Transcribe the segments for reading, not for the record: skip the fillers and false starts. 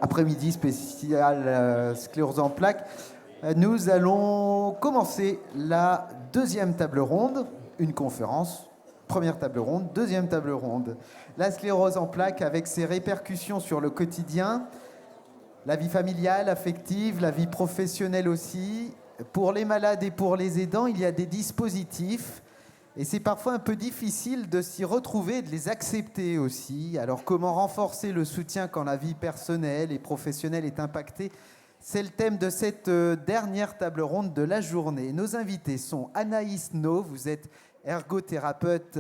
Après-midi spécial sclérose en plaques. Nous allons commencer la deuxième table ronde, une conférence. Première table ronde, deuxième table ronde. La sclérose en plaques avec ses répercussions sur le quotidien, la vie familiale, affective, la vie professionnelle aussi. Pour les malades et pour les aidants, il y a des dispositifs. Et c'est parfois un peu difficile de s'y retrouver et de les accepter aussi. Alors comment renforcer le soutien quand la vie personnelle et professionnelle est impactée? C'est le thème de cette dernière table ronde de la journée. Nos invités sont Anaïs No, vous êtes ergothérapeute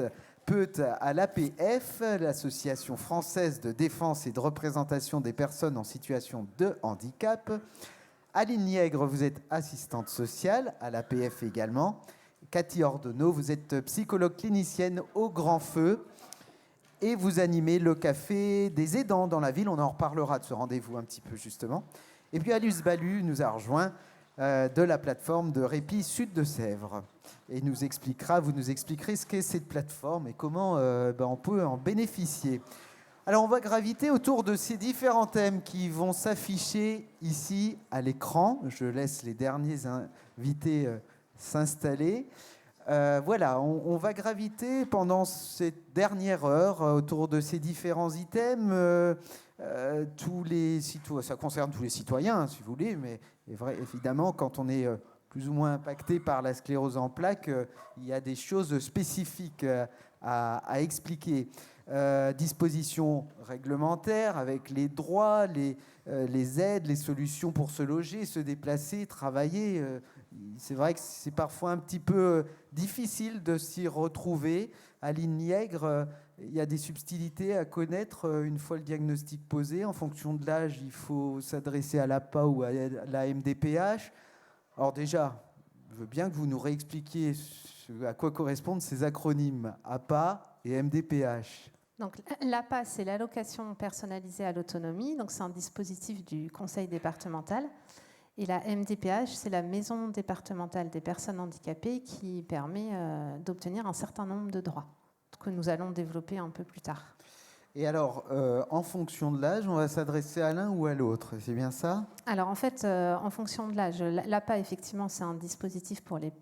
à l'APF, l'Association française de défense et de représentation des personnes en situation de handicap. Aline Niègre, vous êtes assistante sociale à l'APF également. Cathy Ordonneau, vous êtes psychologue clinicienne au Grand Feu et vous animez le café des aidants dans la ville. On en reparlera de ce rendez-vous un petit peu justement. Et puis Alice Balu nous a rejoint de la plateforme de répit Sud de Sèvres et vous nous expliquerez ce qu'est cette plateforme et comment on peut en bénéficier. Alors on va graviter autour de ces différents thèmes qui vont s'afficher ici à l'écran. Je laisse les derniers invités s'installer. Voilà, on va graviter pendant cette dernière heure autour de ces différents items. Ça concerne tous les citoyens, si vous voulez, mais évidemment, quand on est plus ou moins impacté par la sclérose en plaques, il y a des choses spécifiques à expliquer. Dispositions réglementaires avec les droits, les aides, les solutions pour se loger, se déplacer, travailler. C'est vrai que c'est parfois un petit peu difficile de s'y retrouver. Aline Niègre, il y a des subtilités à connaître une fois le diagnostic posé. En fonction de l'âge, il faut s'adresser à l'APA ou à la MDPH. Alors déjà, je veux bien que vous nous réexpliquiez à quoi correspondent ces acronymes APA et MDPH. Donc, l'APA, c'est l'allocation personnalisée à l'autonomie. Donc, c'est un dispositif du conseil départemental. Et la MDPH, c'est la maison départementale des personnes handicapées qui permet d'obtenir un certain nombre de droits que nous allons développer un peu plus tard. Et alors, en fonction de l'âge, on va s'adresser à l'un ou à l'autre, c'est bien ça? Alors, en fait, en fonction de l'âge, l'APA, effectivement, c'est un dispositif pour les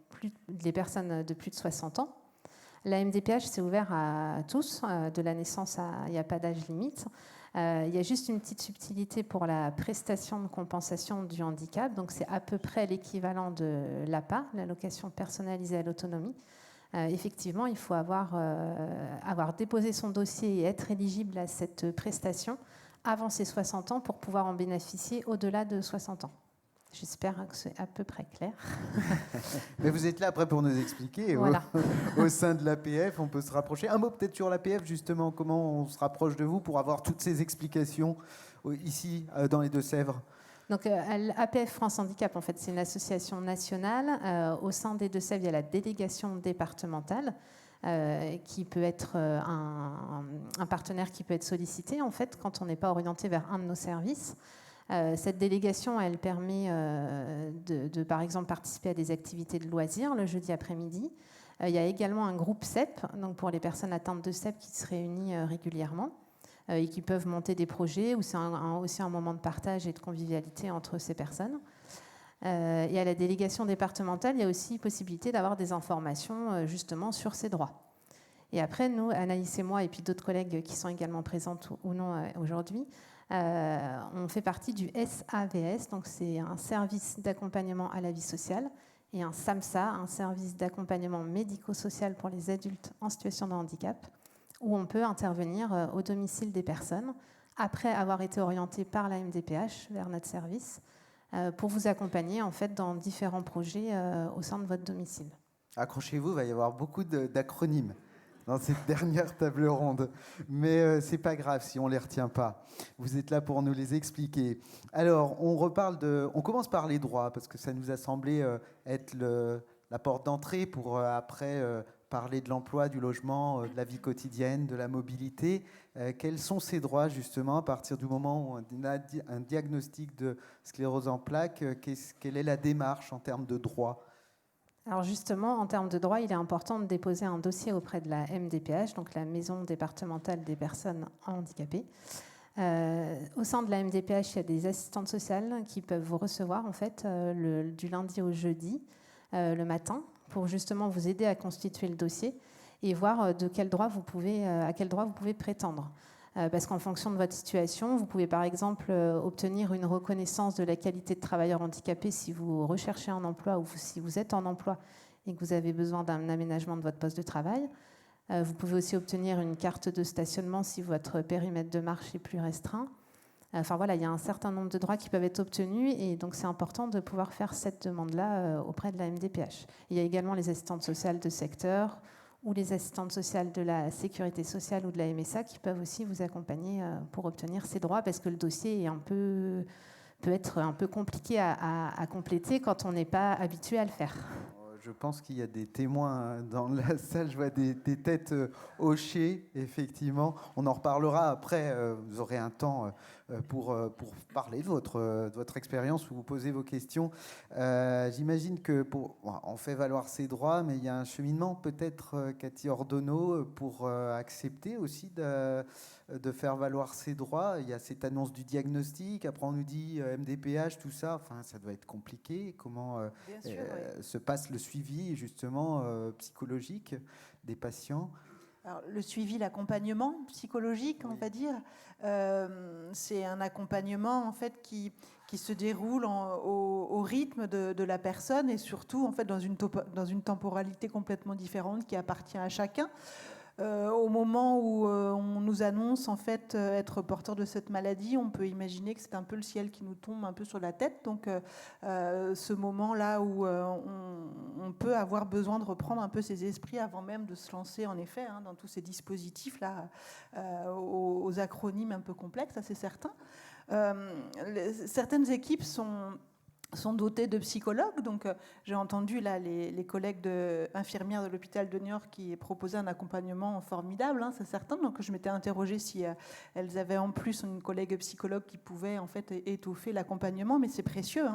personnes de plus de 60 ans. La MDPH, c'est ouvert à tous, de la naissance il n'y a pas d'âge limite. Il y a juste une petite subtilité pour la prestation de compensation du handicap. Donc, c'est à peu près l'équivalent de l'APA, l'allocation personnalisée à l'autonomie. Effectivement, il faut avoir déposé son dossier et être éligible à cette prestation avant ses 60 ans pour pouvoir en bénéficier au-delà de 60 ans. J'espère que c'est à peu près clair. Mais vous êtes là après pour nous expliquer. Voilà. Au sein de l'APF, on peut se rapprocher. Un mot peut-être sur l'APF, justement, comment on se rapproche de vous pour avoir toutes ces explications ici, dans les Deux-Sèvres. Donc, APF France Handicap, en fait, c'est une association nationale. Au sein des Deux-Sèvres, il y a la délégation départementale qui peut être un partenaire qui peut être sollicité, en fait, quand on n'est pas orienté vers un de nos services. Cette délégation, elle permet de, par exemple, participer à des activités de loisirs le jeudi après-midi. Il y a également un groupe CEP, donc pour les personnes atteintes de CEP, qui se réunit régulièrement et qui peuvent monter des projets où c'est aussi un moment de partage et de convivialité entre ces personnes. Et à la délégation départementale, il y a aussi possibilité d'avoir des informations justement sur ces droits. Et après, nous, Anaïs et moi, et puis d'autres collègues qui sont également présentes ou non aujourd'hui, on fait partie du SAVS, donc c'est un service d'accompagnement à la vie sociale, et un SAMSA, un service d'accompagnement médico-social pour les adultes en situation de handicap, où on peut intervenir au domicile des personnes, après avoir été orienté par la MDPH vers notre service, pour vous accompagner en fait dans différents projets au sein de votre domicile. Accrochez-vous, il va y avoir beaucoup d'acronymes dans cette dernière table ronde. Mais c'est pas grave si on les retient pas. Vous êtes là pour nous les expliquer. Alors, on commence par les droits, parce que ça nous a semblé être la porte d'entrée pour après parler de l'emploi, du logement, de la vie quotidienne, de la mobilité. Quels sont ces droits, justement, à partir du moment où on a un diagnostic de sclérose en plaques? Quelle est la démarche en termes de droits? Alors justement, en termes de droit, il est important de déposer un dossier auprès de la MDPH, donc la Maison départementale des personnes handicapées. Au sein de la MDPH, il y a des assistantes sociales qui peuvent vous recevoir en fait, du lundi au jeudi, le matin, pour justement vous aider à constituer le dossier et voir à quel droit vous pouvez prétendre. Parce qu'en fonction de votre situation, vous pouvez par exemple obtenir une reconnaissance de la qualité de travailleur handicapé si vous recherchez un emploi ou si vous êtes en emploi et que vous avez besoin d'un aménagement de votre poste de travail. Vous pouvez aussi obtenir une carte de stationnement si votre périmètre de marche est plus restreint. Enfin voilà, il y a un certain nombre de droits qui peuvent être obtenus et donc c'est important de pouvoir faire cette demande-là auprès de la MDPH. Il y a également les assistantes sociales de secteur ou les assistantes sociales de la sécurité sociale ou de la MSA qui peuvent aussi vous accompagner pour obtenir ces droits parce que le dossier peut être un peu compliqué à compléter quand on n'est pas habitué à le faire. Je pense qu'il y a des témoins dans la salle. Je vois des têtes hochées, effectivement. On en reparlera après. Vous aurez un temps pour parler de votre expérience ou vous poser vos questions. J'imagine que on fait valoir ses droits, mais il y a un cheminement peut-être, Cathy Ordonneau, pour accepter aussi de faire valoir ses droits. Il y a cette annonce du diagnostic. Après, on nous dit MDPH, tout ça. Enfin, ça doit être compliqué. Comment se passe le suivi, justement, psychologique des patients? Alors, le suivi, l'accompagnement psychologique, on va dire, c'est un accompagnement en fait qui se déroule au rythme de la personne et surtout en fait dans une temporalité complètement différente qui appartient à chacun. Au moment où on nous annonce en fait être porteur de cette maladie, on peut imaginer que c'est un peu le ciel qui nous tombe un peu sur la tête. Donc ce moment-là où on peut avoir besoin de reprendre un peu ses esprits avant même de se lancer en effet dans tous ces dispositifs-là, aux acronymes un peu complexes, ça c'est certain. Certaines équipes sont dotés de psychologues. Donc, j'ai entendu là les collègues infirmières de l'hôpital de Niort qui proposaient un accompagnement formidable, c'est certain. Donc, je m'étais interrogée si elles avaient en plus une collègue psychologue qui pouvait en fait étoffer l'accompagnement. Mais c'est précieux.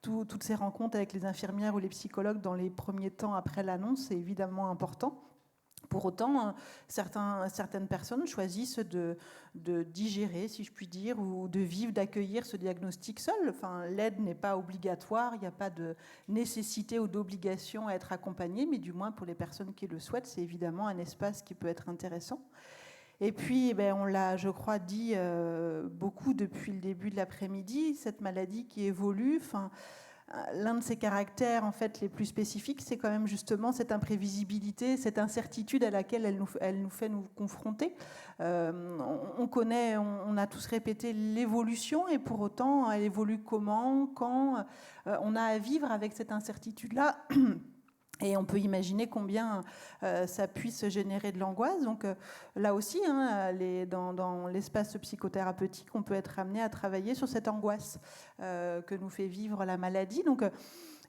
Toutes ces rencontres avec les infirmières ou les psychologues dans les premiers temps après l'annonce, c'est évidemment important. Pour autant, certaines personnes choisissent de digérer, si je puis dire, ou de vivre, d'accueillir ce diagnostic seul. Enfin, l'aide n'est pas obligatoire, il n'y a pas de nécessité ou d'obligation à être accompagnée, mais du moins pour les personnes qui le souhaitent, c'est évidemment un espace qui peut être intéressant. Et puis, on l'a, je crois, dit beaucoup depuis le début de l'après-midi, cette maladie qui évolue. L'un de ses caractères en fait les plus spécifiques, c'est quand même justement cette imprévisibilité, cette incertitude à laquelle elle nous fait nous confronter. On connaît, on a tous répété l'évolution, et pour autant, elle évolue comment, quand on a à vivre avec cette incertitude-là. Et on peut imaginer combien ça puisse générer de l'angoisse. Donc là aussi, dans l'espace psychothérapeutique, on peut être amené à travailler sur cette angoisse que nous fait vivre la maladie. Donc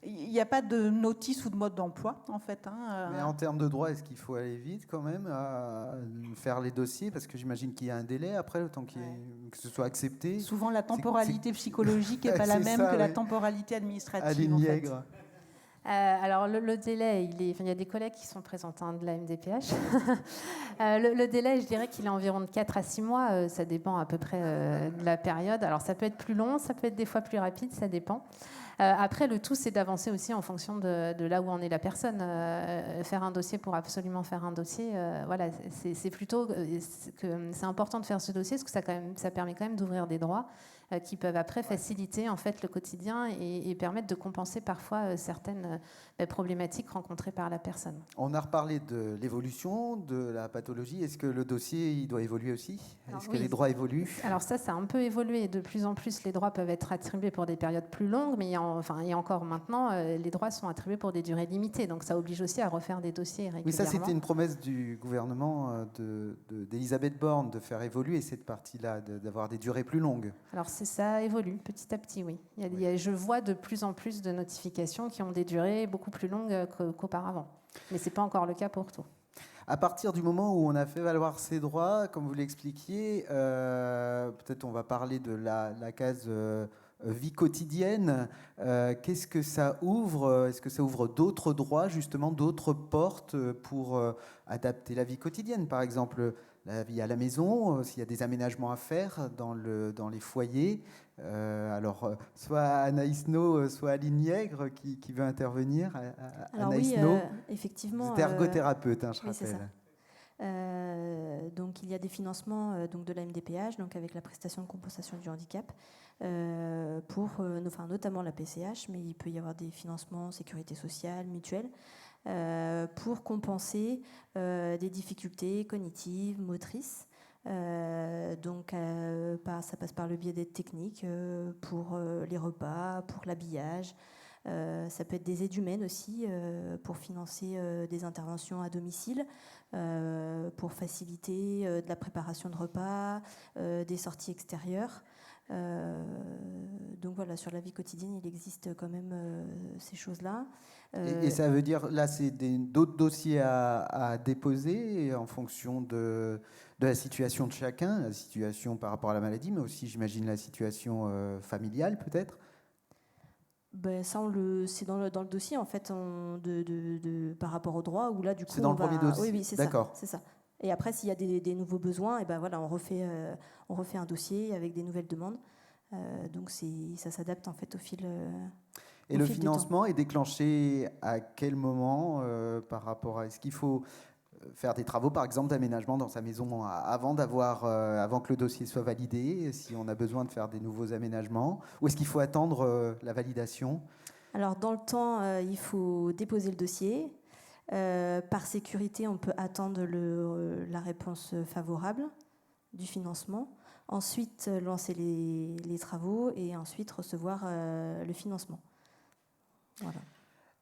il n'y a pas de notice ou de mode d'emploi, en fait. Mais en termes de droit, est-ce qu'il faut aller vite quand même à faire les dossiers? Parce que j'imagine qu'il y a un délai après, le temps que ce soit accepté. Souvent, la temporalité psychologique n'est pas la même que la temporalité administrative. Aline Liègre. Alors le délai, il y a des collègues qui sont présents de la MDPH. Le délai, je dirais qu'il est environ de 4 à 6 mois. Ça dépend à peu près de la période. Alors ça peut être plus long, ça peut être des fois plus rapide, ça dépend. Après, le tout, c'est d'avancer aussi en fonction de là où en est la personne. Faire un dossier pour absolument faire un dossier, voilà, c'est plutôt que c'est important de faire ce dossier parce que ça permet quand même d'ouvrir des droits qui peuvent après faciliter en fait le quotidien et permettre de compenser parfois certaines problématiques rencontrées par la personne. On a reparlé de l'évolution de la pathologie. Est-ce que le dossier il doit évoluer aussi? Est-ce que les droits évoluent? Alors ça a un peu évolué. De plus en plus, les droits peuvent être attribués pour des périodes plus longues, mais et encore maintenant, les droits sont attribués pour des durées limitées. Donc ça oblige aussi à refaire des dossiers régulièrement. Oui, ça c'était une promesse du gouvernement d'Elisabeth Borne de faire évoluer cette partie-là, d'avoir des durées plus longues. Alors ça évolue petit à petit, oui. Je vois de plus en plus de notifications qui ont des durées beaucoup plus longues qu'auparavant. Mais ce n'est pas encore le cas pour tout. À partir du moment où on a fait valoir ses droits, comme vous l'expliquiez, peut-être on va parler de la case vie quotidienne. Qu'est-ce que ça ouvre? Est-ce que ça ouvre d'autres droits, justement, d'autres portes pour adapter la vie quotidienne? Par exemple, la vie à la maison, s'il y a des aménagements à faire dans les foyers. Soit Anaïs No, soit Aline Niègre qui veut intervenir. Alors Anaïs oui, No, effectivement. vous êtes ergothérapeute, je oui, c'est rappelle. ça. Donc il y a des financements donc de la MDPH, donc avec la prestation de compensation du handicap, pour notamment la PCH, mais il peut y avoir des financements sécurité sociale, mutuelle, pour compenser des difficultés cognitives, motrices. Ça passe par le biais d'aides techniques pour les repas, pour l'habillage. Ça peut être des aides humaines aussi pour financer des interventions à domicile, pour faciliter de la préparation de repas, des sorties extérieures. Donc voilà, sur la vie quotidienne, il existe quand même ces choses-là. Et ça veut dire, là, c'est d'autres dossiers à déposer en fonction de la situation de chacun, la situation par rapport à la maladie, mais aussi, j'imagine, la situation familiale, peut-être. Ben, ça, c'est dans le dossier, en fait, par rapport au droit, où là, du coup, c'est dans le premier dossier. Oui, c'est D'accord. ça, c'est ça. Et après, s'il y a des nouveaux besoins, et ben voilà, on refait un dossier avec des nouvelles demandes. Donc ça s'adapte en fait au fil. Et le financement est déclenché à quel moment par rapport à... Est-ce qu'il faut faire des travaux, par exemple, d'aménagement dans sa maison avant que le dossier soit validé, si on a besoin de faire des nouveaux aménagements, ou est-ce qu'il faut attendre la validation? Alors, dans le temps, il faut déposer le dossier. Par sécurité, on peut attendre la réponse favorable du financement. Ensuite, lancer les travaux et ensuite recevoir le financement. Voilà.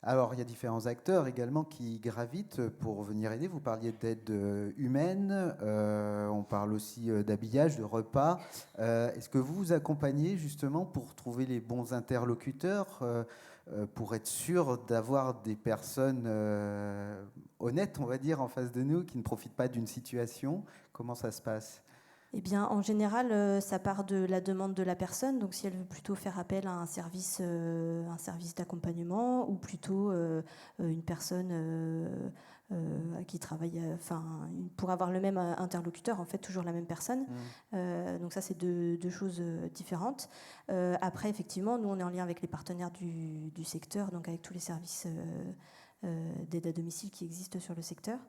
Alors, il y a différents acteurs également qui gravitent pour venir aider. Vous parliez d'aide humaine, on parle aussi d'habillage, de repas. Est-ce que vous vous accompagnez justement pour trouver les bons interlocuteurs, pour être sûr d'avoir des personnes honnêtes, on va dire, en face de nous, qui ne profitent pas d'une situation? Comment ça se passe? Eh bien, en général, ça part de la demande de la personne. Donc, si elle veut plutôt faire appel à un service d'accompagnement, ou plutôt une personne qui travaille, pour avoir le même interlocuteur, en fait, toujours la même personne. Donc, ça, c'est deux choses différentes. Après, effectivement, nous, on est en lien avec les partenaires du secteur, donc avec tous les services d'aide à domicile qui existent sur le secteur.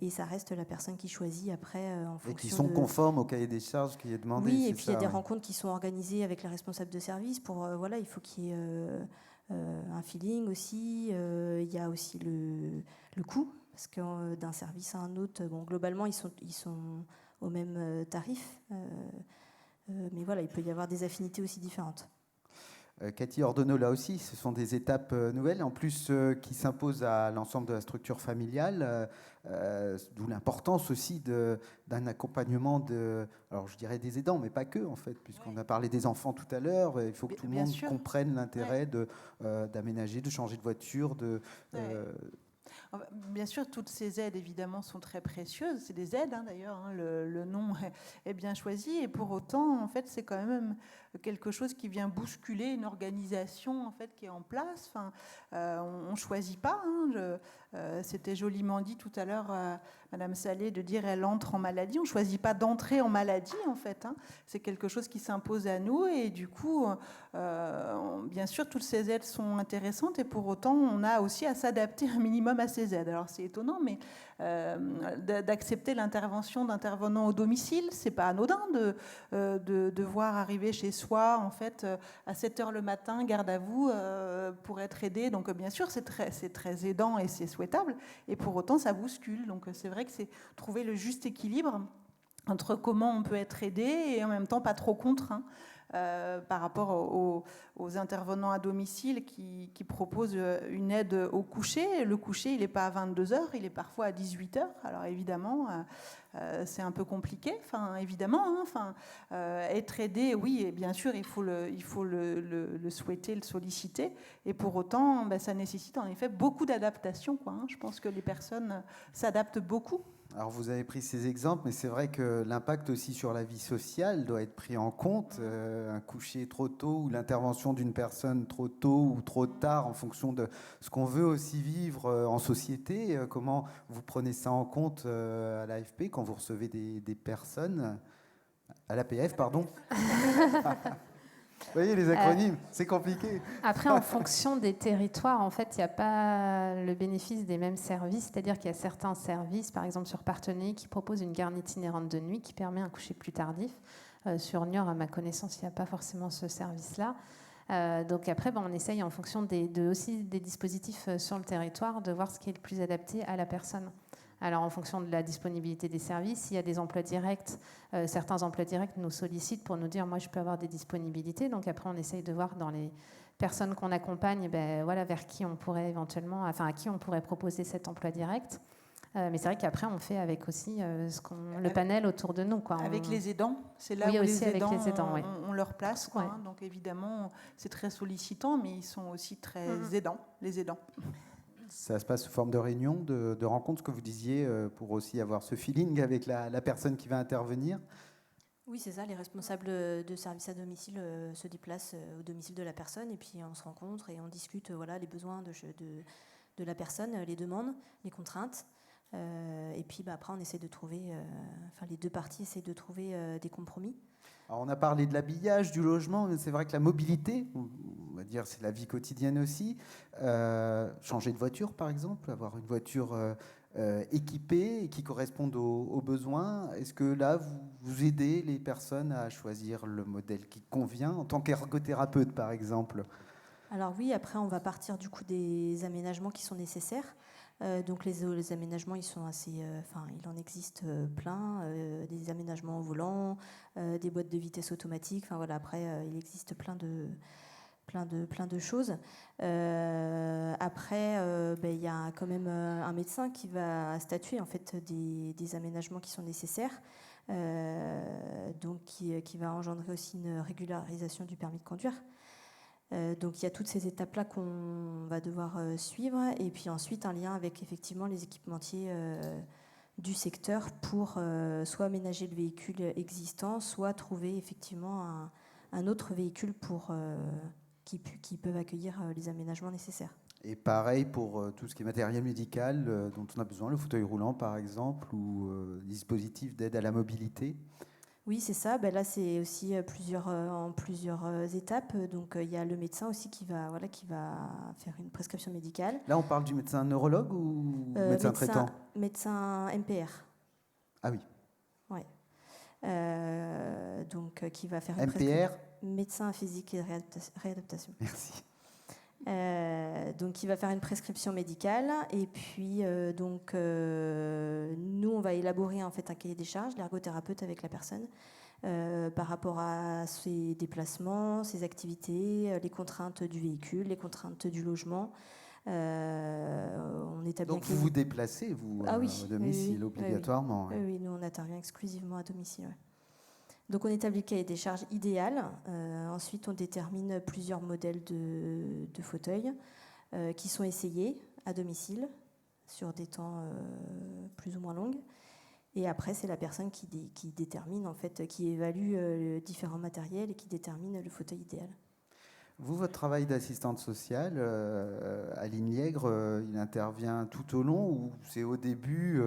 Et ça reste la personne qui choisit après en fonction. Et qui sont conformes au cahier des charges qui est demandé. Oui, et puis il y a des rencontres qui sont organisées avec les responsables de service pour il faut qu'il y ait un feeling aussi. Il y a aussi le coût, parce que d'un service à un autre, globalement ils sont au même tarif, mais voilà, il peut y avoir des affinités aussi différentes. Cathy Ordonneau, là aussi, ce sont des étapes nouvelles, en plus qui s'imposent à l'ensemble de la structure familiale, d'où l'importance aussi d'un accompagnement alors je dirais des aidants, mais pas que, en fait, puisqu'on a parlé des enfants tout à l'heure. Il faut que tout le monde comprenne l'intérêt d'aménager, de changer de voiture, Bien sûr, toutes ces aides, évidemment, sont très précieuses. C'est des aides, d'ailleurs. Le nom est bien choisi. Et pour autant, en fait, c'est quand même quelque chose qui vient bousculer une organisation, en fait, qui est en place. On ne choisit pas. C'était joliment dit tout à l'heure, Madame Salé, de dire elle entre en maladie. On ne choisit pas d'entrer en maladie, en fait. C'est quelque chose qui s'impose à nous. Et du coup, bien sûr, toutes ces aides sont intéressantes. Et pour autant, on a aussi à s'adapter un minimum à ces aides. Alors, c'est étonnant, mais d'accepter l'intervention d'intervenants au domicile, c'est pas anodin de voir arriver chez soi, en fait, à 7h le matin, garde à vous, pour être aidé. Donc, bien sûr, c'est très aidant et c'est souhaitable. Et pour autant, ça bouscule. Donc, c'est vrai que c'est trouver le juste équilibre entre comment on peut être aidé et en même temps pas trop contraint. Par rapport aux intervenants à domicile qui proposent une aide au coucher. Le coucher, il n'est pas à 22h, il est parfois à 18h. Alors évidemment, c'est un peu compliqué. Évidemment, être aidé, oui, et bien sûr, il faut le souhaiter, le solliciter. Et pour autant, ça nécessite en effet beaucoup d'adaptation. Je pense que les personnes s'adaptent beaucoup. Alors vous avez pris ces exemples, mais c'est vrai que l'impact aussi sur la vie sociale doit être pris en compte. Un coucher trop tôt ou l'intervention d'une personne trop tôt ou trop tard en fonction de ce qu'on veut aussi vivre en société. Comment vous prenez ça en compte à l'AFP quand vous recevez des personnes à l'APF, pardon. Vous voyez les acronymes, c'est compliqué. Après, en fonction des territoires, en fait, il n'y a pas le bénéfice des mêmes services. C'est-à-dire qu'il y a certains services, par exemple sur Parthenay, qui proposent une garde itinérante de nuit qui permet un coucher plus tardif. Sur Niort, à ma connaissance, il n'y a pas forcément ce service-là. Donc après, on essaye en fonction aussi des dispositifs sur le territoire de voir ce qui est le plus adapté à la personne. Alors en fonction de la disponibilité des services, s'il y a des emplois directs, certains emplois directs nous sollicitent pour nous dire moi je peux avoir des disponibilités. Donc après on essaye de voir dans les personnes qu'on accompagne, vers qui on pourrait éventuellement, à qui on pourrait proposer cet emploi direct. Mais c'est vrai qu'après on fait avec aussi le panel autour de nous. Avec les aidants, c'est là oui, où aussi les aidants, avec les aidants ont leur place. Ouais. Donc évidemment c'est très sollicitant, mais ils sont aussi très aidants, les aidants. Ça se passe sous forme de réunion, de rencontre, ce que vous disiez, pour aussi avoir ce feeling avec la personne qui va intervenir. Oui, c'est ça. Les responsables de services à domicile se déplacent au domicile de la personne et puis on se rencontre et on discute les besoins de la personne, les demandes, les contraintes. Et puis après, on essaie de trouver, les deux parties essayent de trouver des compromis. Alors on a parlé de l'habillage, du logement, mais c'est vrai que la mobilité, on va dire c'est la vie quotidienne aussi. Changer de voiture, par exemple, avoir une voiture équipée et qui corresponde aux besoins. Est-ce que là, vous aidez les personnes à choisir le modèle qui convient, en tant qu'ergothérapeute, par exemple? Alors oui, après, on va partir du coup des aménagements qui sont nécessaires. Donc les aménagements, ils sont assez, il en existe plein, des aménagements au volant, des boîtes de vitesse automatiques. Après, il existe plein de choses. Après, il y a quand même un médecin qui va statuer en fait des aménagements qui sont nécessaires, donc qui va engendrer aussi une régularisation du permis de conduire. Donc il y a toutes ces étapes-là qu'on va devoir suivre, et puis ensuite un lien avec effectivement les équipementiers du secteur pour soit aménager le véhicule existant, soit trouver effectivement un autre véhicule qui peuvent accueillir les aménagements nécessaires. Et pareil pour tout ce qui est matériel médical dont on a besoin, le fauteuil roulant par exemple, ou dispositifs d'aide à la mobilité. Oui, c'est ça. Là, c'est aussi en plusieurs étapes. Donc, il y a le médecin aussi qui va faire une prescription médicale. Là, on parle du médecin neurologue ou médecin traitant? Médecin MPR. Ah oui. Ouais. Donc, qui va faire une MPR? Médecin physique et réadaptation. Merci. Donc, il va faire une prescription médicale et puis nous, on va élaborer en fait un cahier des charges, l'ergothérapeute avec la personne, par rapport à ses déplacements, ses activités, les contraintes du véhicule, les contraintes du logement. On établit. Donc, vous déplacez, vous, au domicile, oui, obligatoirement. Oui, oui, nous, on intervient exclusivement à domicile. Ouais. Donc on établit le cahier des charges idéal. Ensuite, on détermine plusieurs modèles de fauteuils qui sont essayés à domicile sur des temps plus ou moins longs. Et après, c'est la personne qui détermine, en fait, qui évalue différents matériels et qui détermine le fauteuil idéal. Vous, votre travail d'assistante sociale à Ligne-Liègre, il intervient tout au long ou c'est au début,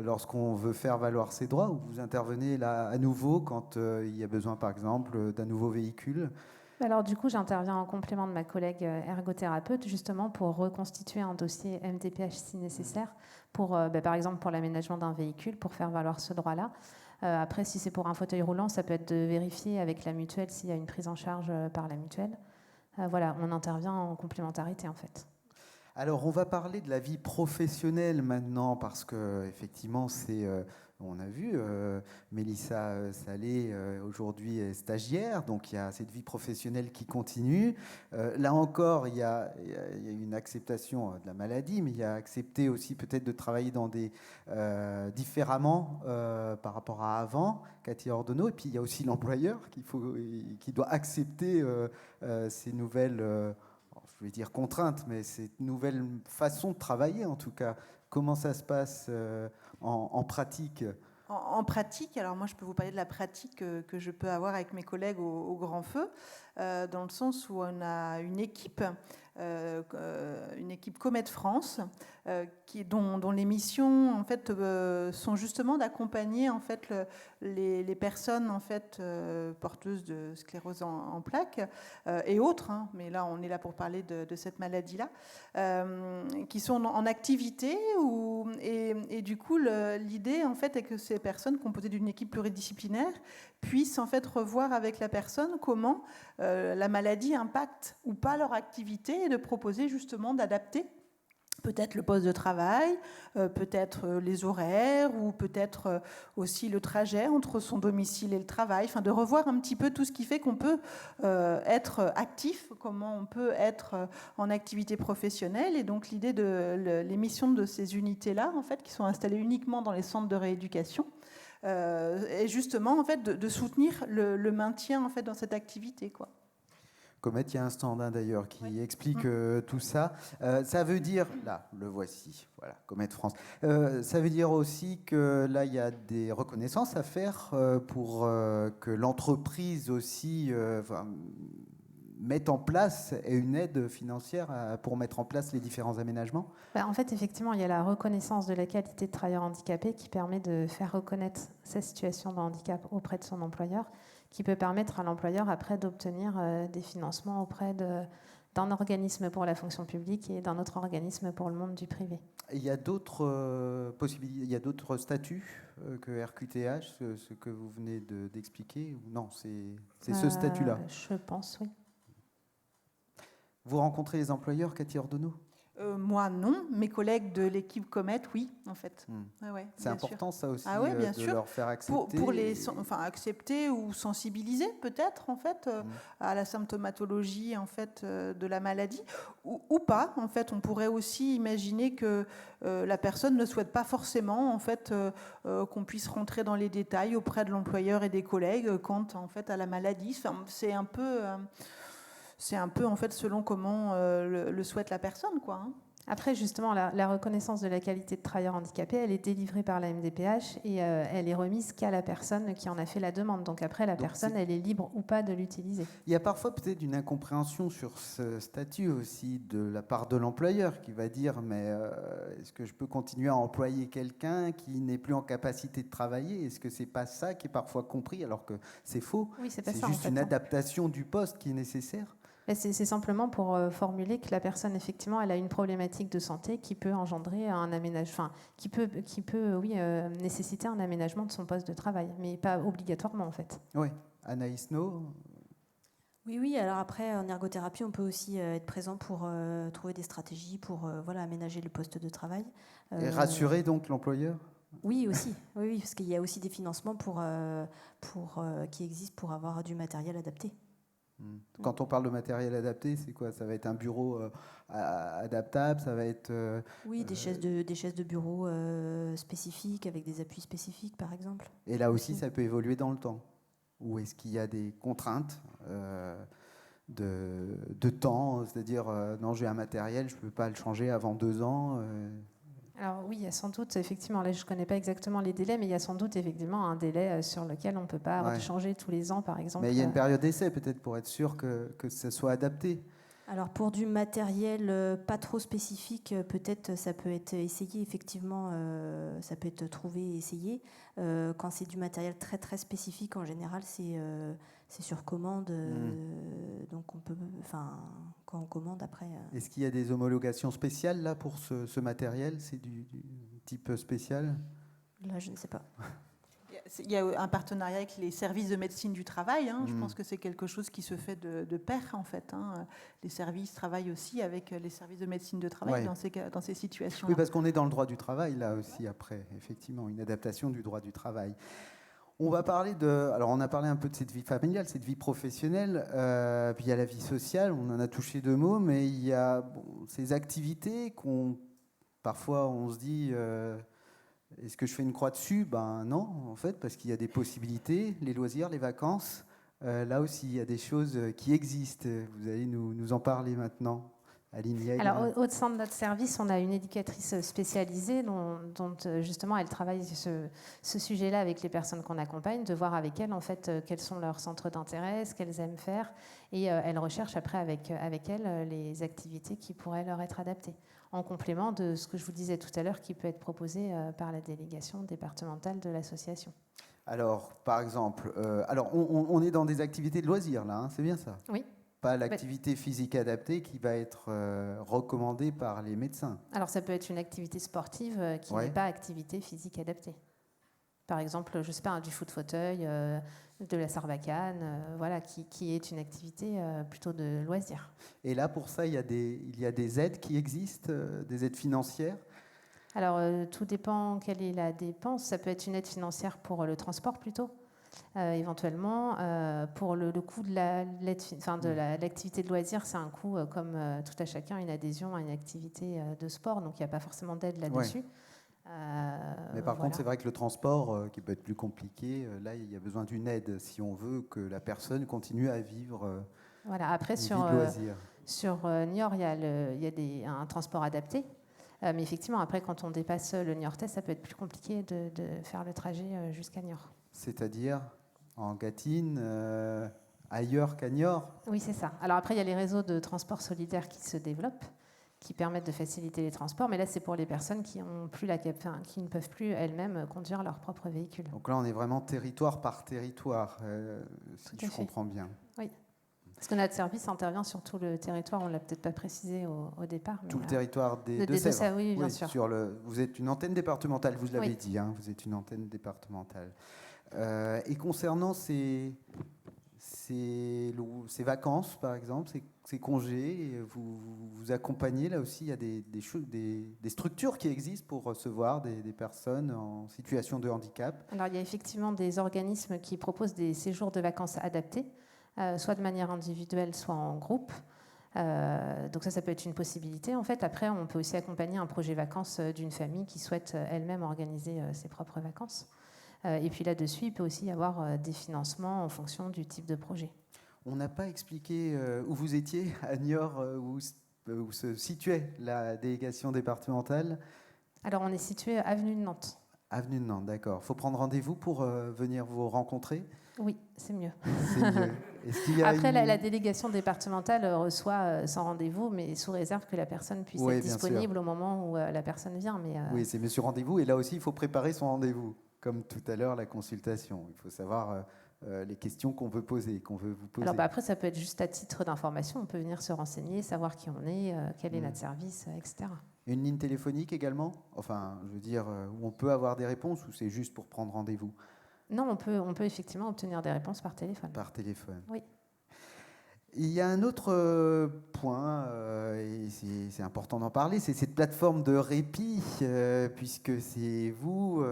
lorsqu'on veut faire valoir ses droits, ou vous intervenez là à nouveau quand il y a besoin, par exemple, d'un nouveau véhicule? Alors du coup, j'interviens en complément de ma collègue ergothérapeute, justement pour reconstituer un dossier MDPH si nécessaire, par exemple pour l'aménagement d'un véhicule, pour faire valoir ce droit-là. Après, si c'est pour un fauteuil roulant, ça peut être de vérifier avec la mutuelle s'il y a une prise en charge par la mutuelle. On intervient en complémentarité en fait. Alors, on va parler de la vie professionnelle maintenant, parce que effectivement, on a vu, Mélissa Salé aujourd'hui est stagiaire, donc il y a cette vie professionnelle qui continue. Là encore, il y a une acceptation de la maladie, mais il y a accepté aussi peut-être de travailler différemment par rapport à avant, Cathy Ordonneau. Et puis il y a aussi l'employeur qui doit accepter ces nouvelles je vais dire contraintes, mais c'est une nouvelle façon de travailler en tout cas. Comment ça se passe en pratique? En pratique, alors moi je peux vous parler de la pratique que je peux avoir avec mes collègues au Grand Feu, dans le sens où on a une équipe Comet France, dont les missions en fait sont justement d'accompagner en fait les personnes en fait porteuses de sclérose en plaques et autres, hein, mais là on est là pour parler de cette maladie-là, qui sont en activité et du coup l'idée en fait est que ces personnes composées d'une équipe pluridisciplinaire puissent en fait revoir avec la personne comment la maladie impacte ou pas leur activité et de proposer justement d'adapter peut-être le poste de travail, peut-être les horaires ou peut-être aussi le trajet entre son domicile et le travail, enfin de revoir un petit peu tout ce qui fait qu'on peut être actif, comment on peut être en activité professionnelle. Et donc l'idée de l'émission de ces unités-là, en fait, qui sont installées uniquement dans les centres de rééducation, est justement en fait de soutenir le maintien en fait dans cette activité, quoi. Comet, il y a un stand d'ailleurs qui explique tout ça. Ça veut dire, là, le voici, voilà, Comet France. Ça veut dire aussi que là, il y a des reconnaissances à faire pour que l'entreprise aussi mette en place une aide financière pour mettre en place les différents aménagements. En fait, effectivement, il y a la reconnaissance de la qualité de travailleur handicapé qui permet de faire reconnaître sa situation de handicap auprès de son employeur, qui peut permettre à l'employeur après d'obtenir des financements auprès d'un organisme pour la fonction publique et d'un autre organisme pour le monde du privé. Il y a d'autres possibilités, il y a d'autres statuts que RQTH, ce que vous venez d'expliquer, ou non, c'est ce statut-là? Je pense, oui. Vous rencontrez les employeurs, Cathy Ordonneau? Moi, non. Mes collègues de l'équipe Comet, oui, en fait. Ouais, c'est important, ça aussi, bien de sûr. leur faire accepter. Pour accepter ou sensibiliser, peut-être, en fait, à la symptomatologie, en fait, de la maladie, ou pas. En fait, on pourrait aussi imaginer que la personne ne souhaite pas forcément, en fait, qu'on puisse rentrer dans les détails auprès de l'employeur et des collègues quant, en fait, à la maladie. Enfin, c'est un peu, en fait, selon comment le souhaite la personne, quoi. Hein. Après, justement, la reconnaissance de la qualité de travailleur handicapé, elle est délivrée par la MDPH et elle est remise qu'à la personne qui en a fait la demande. Donc après, la personne, elle est libre ou pas de l'utiliser. Il y a parfois peut-être une incompréhension sur ce statut aussi de la part de l'employeur qui va dire mais est-ce que je peux continuer à employer quelqu'un qui n'est plus en capacité de travailler? Est-ce que c'est pas ça qui est parfois compris alors que c'est faux? Oui, c'est pas ça. C'est juste une adaptation du poste qui est nécessaire. C'est simplement pour formuler que la personne, effectivement, elle a une problématique de santé qui peut engendrer un aménagement, qui peut nécessiter un aménagement de son poste de travail, mais pas obligatoirement, en fait. Oui. Anaïs No. Oui. Alors après, en ergothérapie, on peut aussi être présent pour trouver des stratégies pour aménager le poste de travail. Et rassurer donc l'employeur? Oui, aussi. Oui, parce qu'il y a aussi des financements qui existent pour avoir du matériel adapté. Quand on parle de matériel adapté, c'est quoi? Ça va être un bureau adaptable, ça va être... Oui, des chaises de bureau spécifiques, avec des appuis spécifiques, par exemple. Et là aussi, ça peut évoluer dans le temps? Ou est-ce qu'il y a des contraintes de temps? C'est-à-dire, non, j'ai un matériel, je ne peux pas le changer avant 2 ans Alors oui, il y a sans doute, effectivement, là je ne connais pas exactement les délais, mais il y a sans doute effectivement un délai sur lequel on ne peut pas changer tous les ans, par exemple. Mais il y a une période d'essai peut-être pour être sûr que ça soit adapté. Alors pour du matériel pas trop spécifique, peut-être ça peut être essayé, effectivement, ça peut être trouvé et essayé. Quand c'est du matériel très très spécifique, en général, c'est sur commande, donc on peut, quand on commande après. Est-ce qu'il y a des homologations spéciales là pour ce matériel? C'est du type spécial? Là, je ne sais pas. Il y a un partenariat avec les services de médecine du travail. Hein. Je pense que c'est quelque chose qui se fait de pair, en fait. Hein. Les services travaillent aussi avec les services de médecine de travail dans ces situations-là. Oui, parce qu'on est dans le droit du travail, là aussi, après, effectivement, une adaptation du droit du travail. On va parler alors on a parlé un peu de cette vie familiale, cette vie professionnelle, puis il y a la vie sociale, on en a touché 2 mots, mais il y a ces activités parfois on se dit... Est-ce que je fais une croix dessus? Ben non, en fait, parce qu'il y a des possibilités, les loisirs, les vacances. Là aussi, il y a des choses qui existent. Vous allez nous en parler maintenant. Aline Yegg. Alors, au sein de notre service, on a une éducatrice spécialisée dont justement, elle travaille ce sujet-là avec les personnes qu'on accompagne, de voir avec elles, en fait, quels sont leurs centres d'intérêt, ce qu'elles aiment faire, et elle recherche après avec elles les activités qui pourraient leur être adaptées, en complément de ce que je vous disais tout à l'heure, qui peut être proposé par la délégation départementale de l'association. Alors, par exemple, on est dans des activités de loisirs, là, hein, c'est bien ça? Oui. Pas l'activité physique adaptée qui va être recommandée par les médecins. Alors ça peut être une activité sportive qui n'est pas activité physique adaptée. Par exemple, je ne sais pas, du foot fauteuil, de la sarbacane, voilà, qui est une activité plutôt de loisir. Et là, pour ça, il y a des aides qui existent, des aides financières? Alors tout dépend quelle est la dépense. Ça peut être une aide financière pour le transport plutôt. Éventuellement, pour le coût de l'activité de loisir, c'est un coût comme tout à chacun, une adhésion à une activité de sport, donc il n'y a pas forcément d'aide là-dessus. Mais par contre, c'est vrai que le transport, qui peut être plus compliqué, là, il y a besoin d'une aide si on veut que la personne continue à vivre voilà. Après, une vie de loisir. Sur Niort, il y a un transport adapté. Mais effectivement, après, quand on dépasse le Niortais, ça peut être plus compliqué de faire le trajet jusqu'à Niort. C'est-à-dire en Gâtine, ailleurs qu'à Niort? Oui, c'est ça. Alors après, il y a les réseaux de transport solidaire qui se développent, qui permettent de faciliter les transports. Mais là, c'est pour les personnes qui ne peuvent plus elles-mêmes conduire leur propre véhicule. Donc là, on est vraiment territoire par territoire, si je comprends bien. Oui. Parce que notre service intervient sur tout le territoire, on ne l'a peut-être pas précisé au départ. Mais tout le territoire des Deux-Sèvres. Oui, bien sûr. Vous êtes une antenne départementale, vous l'avez Oui. dit, hein, vous êtes une antenne départementale. Et concernant ces vacances, par exemple, ces congés, vous accompagnez, là aussi, il y a des structures qui existent pour recevoir des personnes en situation de handicap? Alors, il y a effectivement des organismes qui proposent des séjours de vacances adaptés, soit de manière individuelle, soit en groupe. Donc ça peut être une possibilité. En fait, après, on peut aussi accompagner un projet vacances d'une famille qui souhaite elle-même organiser ses propres vacances. Et puis là-dessus, il peut aussi y avoir des financements en fonction du type de projet. On n'a pas expliqué où vous étiez, à Niort, où se situait la délégation départementale? Alors, on est situé avenue de Nantes. Avenue de Nantes, d'accord. Il faut prendre rendez-vous pour venir vous rencontrer? Oui, c'est mieux. C'est mieux. Après, la délégation départementale reçoit sans rendez-vous, mais sous réserve que la personne puisse être disponible au moment où la personne vient. Mais oui, c'est mieux sur rendez-vous. Et là aussi, il faut préparer son rendez-vous. Comme tout à l'heure, la consultation. Il faut savoir les questions qu'on veut poser, qu'on veut vous poser. Alors après, ça peut être juste à titre d'information. On peut venir se renseigner, savoir qui on est, quel est notre service, etc. Une ligne téléphonique également? Enfin, je veux dire, où on peut avoir des réponses ou c'est juste pour prendre rendez-vous? Non, on peut effectivement obtenir des réponses par téléphone. Par téléphone. Oui. Il y a un autre point, et c'est important d'en parler, c'est cette plateforme de répit, puisque c'est vous,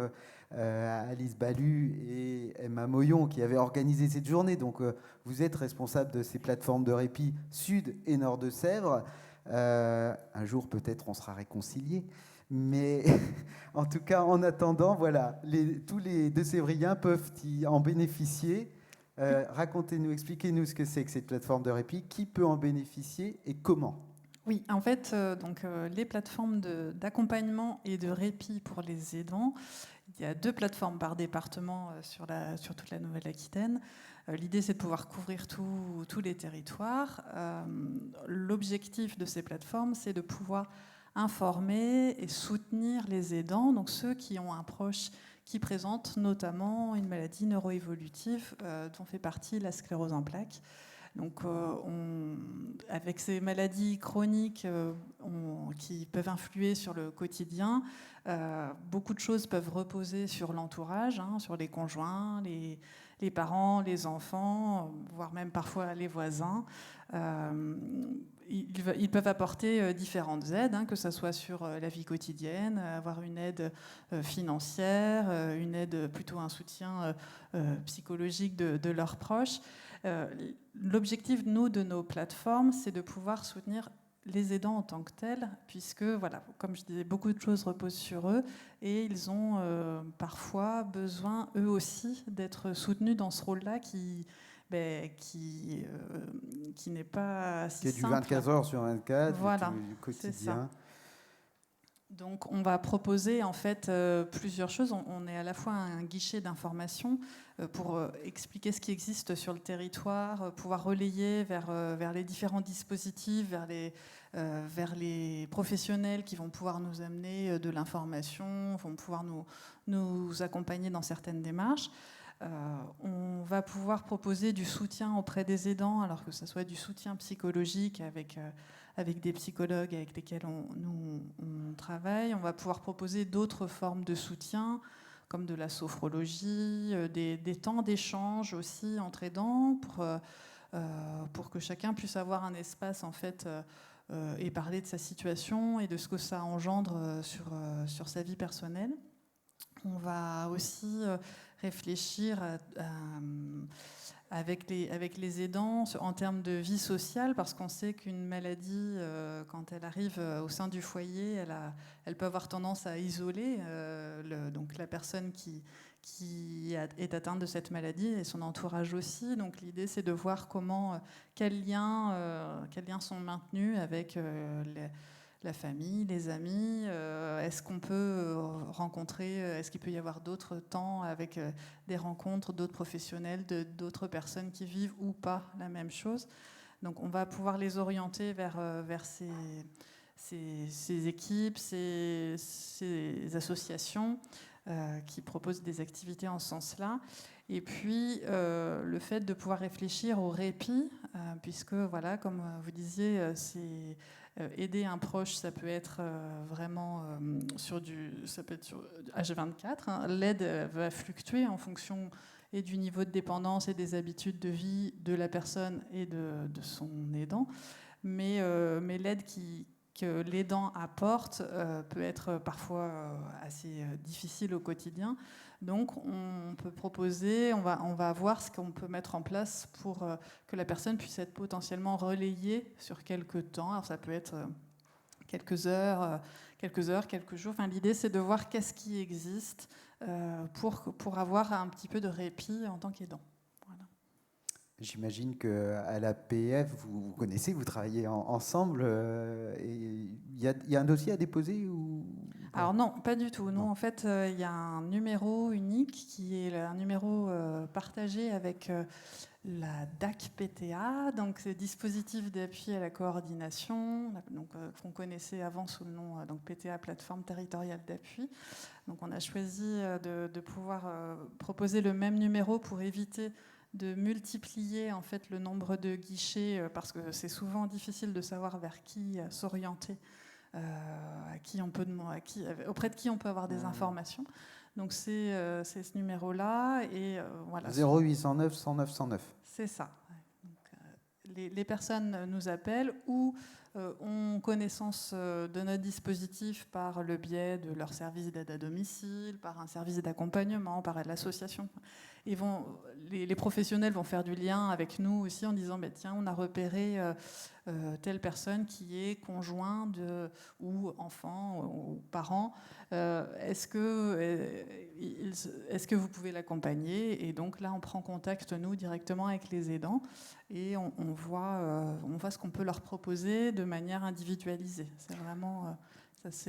Alice Balu et Emma Moyon, qui avez organisé cette journée. Donc, vous êtes responsable de ces plateformes de répit Sud et Nord de Sèvres. Un jour, peut-être, on sera réconciliés. Mais en tout cas, en attendant, voilà, tous les Deux-Sévriens peuvent y en bénéficier. Racontez-nous, expliquez-nous ce que c'est que cette plateforme de répit, qui peut en bénéficier et comment? Oui, en fait, les plateformes d'accompagnement et de répit pour les aidants, il y a 2 plateformes par département sur toute la Nouvelle-Aquitaine. L'idée, c'est de pouvoir couvrir tous les territoires. L'objectif de ces plateformes, c'est de pouvoir informer et soutenir les aidants, donc ceux qui ont un proche qui présente notamment une maladie neuroévolutive dont fait partie la sclérose en plaques. Donc, avec ces maladies chroniques qui peuvent influer sur le quotidien, beaucoup de choses peuvent reposer sur l'entourage, sur les conjoints, les parents, les enfants, voire même parfois les voisins. Ils peuvent apporter différentes aides, que ce soit sur la vie quotidienne, avoir une aide financière, une aide plutôt un soutien psychologique de leurs proches. L'objectif, nous, de nos plateformes, c'est de pouvoir soutenir les aidants en tant que tels, puisque, voilà, comme je disais, beaucoup de choses reposent sur eux et ils ont parfois besoin, eux aussi, d'être soutenus dans ce rôle-là qui qui n'est pas si Qui est du simple. 24 heures sur 24, Voilà, du quotidien. Donc on va proposer en fait plusieurs choses. On est à la fois un guichet d'information pour expliquer ce qui existe sur le territoire, pouvoir relayer vers les différents dispositifs, vers les professionnels qui vont pouvoir nous amener de l'information, vont pouvoir nous accompagner dans certaines démarches. On va pouvoir proposer du soutien auprès des aidants, alors que ce soit du soutien psychologique avec des psychologues avec lesquels on travaille. On va pouvoir proposer d'autres formes de soutien, comme de la sophrologie, des temps d'échange aussi entre aidants, pour que chacun puisse avoir un espace en fait, et parler de sa situation et de ce que ça engendre sur sa vie personnelle. On va aussi réfléchir avec les aidants en termes de vie sociale, parce qu'on sait qu'une maladie, quand elle arrive au sein du foyer, elle peut avoir tendance à isoler donc la personne qui est atteinte de cette maladie et son entourage aussi. Donc l'idée, c'est de voir quels liens sont maintenus avec la famille, les amis. Est-ce qu'on peut rencontrer, est-ce qu'il peut y avoir d'autres temps avec des rencontres d'autres professionnels, d'autres personnes qui vivent ou pas la même chose. Donc on va pouvoir les orienter vers ces équipes, ces associations qui proposent des activités en ce sens-là. Et puis le fait de pouvoir réfléchir au répit, puisque voilà, comme vous disiez, c'est aider un proche, ça peut être vraiment sur H24. Hein. L'aide va fluctuer en fonction et du niveau de dépendance et des habitudes de vie de la personne et de son aidant. Mais l'aide que l'aidant apporte peut être parfois assez difficile au quotidien. Donc on peut proposer, on va voir ce qu'on peut mettre en place pour que la personne puisse être potentiellement relayée sur quelques temps. Alors ça peut être quelques heures, quelques jours. Enfin, l'idée, c'est de voir qu'est-ce qui existe pour avoir un petit peu de répit en tant qu'aidant. Voilà. J'imagine qu'à l'APF, vous connaissez, vous travaillez ensemble. Il y a un dossier à déposer ou... Alors non, pas du tout. Nous, en fait, il y a un numéro unique qui est un numéro partagé avec la DAC-PTA, donc c'est dispositif d'appui à la coordination, donc qu'on connaissait avant sous le nom donc PTA, plateforme territoriale d'appui. Donc on a choisi de pouvoir proposer le même numéro pour éviter de multiplier en fait le nombre de guichets parce que c'est souvent difficile de savoir vers qui s'orienter. Auprès de qui on peut avoir des informations. Donc c'est ce numéro-là. Et, voilà, 0809 109 109. C'est ça. Donc, les personnes nous appellent ou ont connaissance de notre dispositif par le biais de leur service d'aide à domicile, par un service d'accompagnement, par l'association. Et les professionnels vont faire du lien avec nous aussi en disant tiens, on a repéré telle personne qui est conjoint ou enfant ou parent. Est-ce que vous pouvez l'accompagner? Et donc là, on prend contact, nous, directement avec les aidants et on voit ce qu'on peut leur proposer de manière individualisée. C'est vraiment...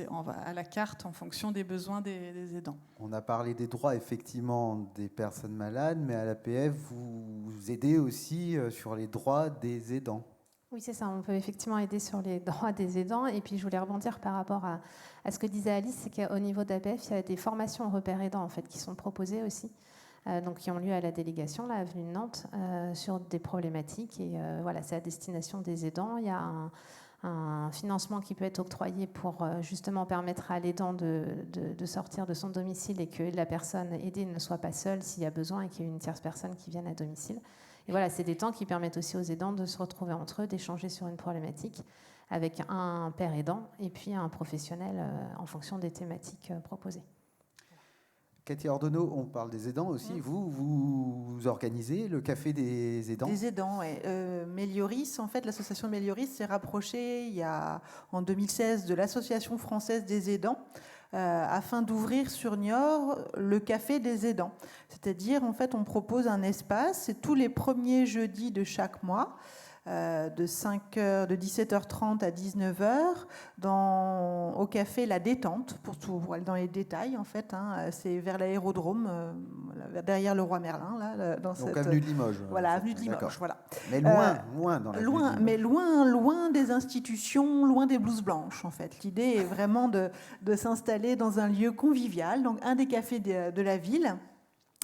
on va à la carte en fonction des besoins des aidants. On a parlé des droits effectivement des personnes malades, mais à l'APF, vous aidez aussi sur les droits des aidants. Oui, c'est ça. On peut effectivement aider sur les droits des aidants. Et puis, je voulais rebondir par rapport à ce que disait Alice, c'est qu'au niveau d'APF, il y a des formations repères aidants en fait, qui sont proposées aussi, donc qui ont lieu à la délégation, là, avenue de Nantes, sur des problématiques. Et voilà, c'est à destination des aidants. Il y a un financement qui peut être octroyé pour justement permettre à l'aidant de sortir de son domicile et que la personne aidée ne soit pas seule s'il y a besoin et qu'il y ait une tierce personne qui vienne à domicile. Et voilà, c'est des temps qui permettent aussi aux aidants de se retrouver entre eux, d'échanger sur une problématique avec un père aidant et puis un professionnel en fonction des thématiques proposées. Cathy Ordonneau, on parle des aidants aussi. Vous organisez le café des aidants? Des aidants, oui. Mélioris, en fait, l'association Mélioris s'est rapprochée en 2016 de l'Association française des aidants afin d'ouvrir sur Niort le café des aidants. C'est-à-dire, en fait, on propose un espace, c'est tous les premiers jeudis de chaque mois. de 5h, de 17h30 à 19h au café La Détente, pour aller dans les détails en fait. C'est vers l'aérodrome, derrière le Roi Merlin. Là, Donc avenue de Limoges. Voilà, avenue de Limoges. D'accord. Voilà. Mais loin dans l'avenue de Limoges. Mais loin des institutions, loin des blouses blanches en fait. L'idée est vraiment de s'installer dans un lieu convivial, donc un des cafés de la ville.